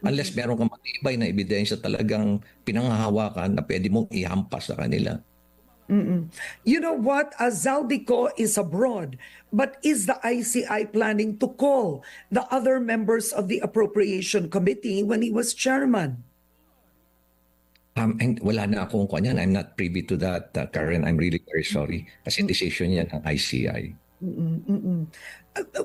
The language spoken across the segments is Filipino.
unless meron kang matibay na ebidensya talagang pinanghahawakan na pwede mong ihampas sa kanila. You know what? Zaldico is abroad, but is the ICI planning to call the other members of the Appropriation Committee when he was chairman? And wala na akong kanyan. I'm not privy to that, Karen. I'm really very sorry. Kasi decision yan ng ICI.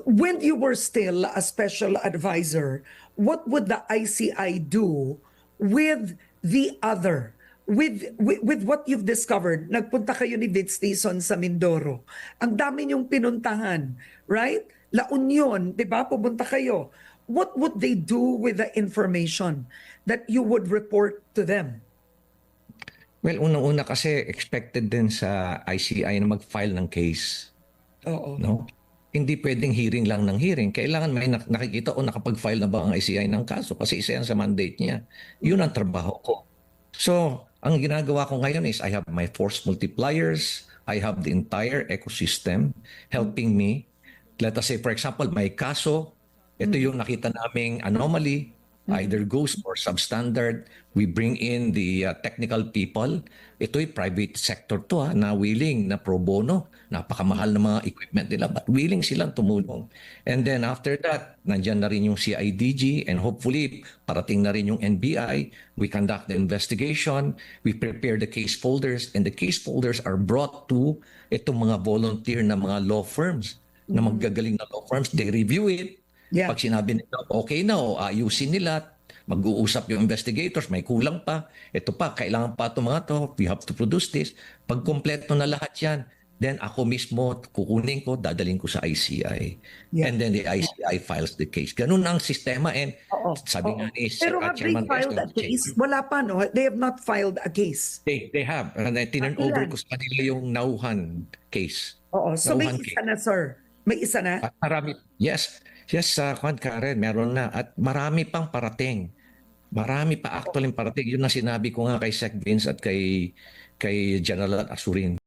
When you were still a special advisor, what would the ICI do with the other? With what you've discovered, nagpunta kayo ni Vince Dizon sa Mindoro. Ang dami niyong pinuntahan, right? La Union, di ba? Pumunta kayo. What would they do with the information that you would report to them? Well, unang-una kasi expected din sa ICI na mag-file ng case. Oo. No? Hindi pwedeng hearing lang ng hearing. Kailangan may nakikita o nakapag-file na ba ang ICI ng kaso kasi isa yan sa mandate niya. Yun ang trabaho ko. So, ang ginagawa ko ngayon is I have my force multipliers. I have the entire ecosystem helping me. Let us say, for example, may kaso. Ito yung nakita naming anomaly, either ghost or substandard. We bring in the technical people. Ito'y private sector to na willing na pro bono. Napakamahal na mga equipment nila but willing silang tumulong. And then after that, nandyan na rin yung CIDG and hopefully parating na rin yung NBI. We conduct the investigation. We prepare the case folders and the case folders are brought to itong mga volunteer na mga law firms na maggagaling na law firms. They review it. Yeah. Pag sinabi nila, okay na o ayusin nila, mag-uusap yung investigators, may kulang pa, ito pa, kailangan pa ito mga to, we have to produce this. Pag kompleto na lahat yan, then ako mismo kukunin ko, dadaling ko sa ICI. Yeah. And then the ICI files the case. Ganun ang sistema and Oo. sabi nga ni Pero have they filed a case? Wala pa, no? They have not filed a case. They have. And tinurn over ko sa kanila yung Nauhan case. Oo. So may Nauhan isa na, sir. May isa na? At marami, yes, Juan Karen, meron na. At marami pang parating. Marami pa actually parating. Yun ang sinabi ko nga kay Sec Vince at kay General Asurin.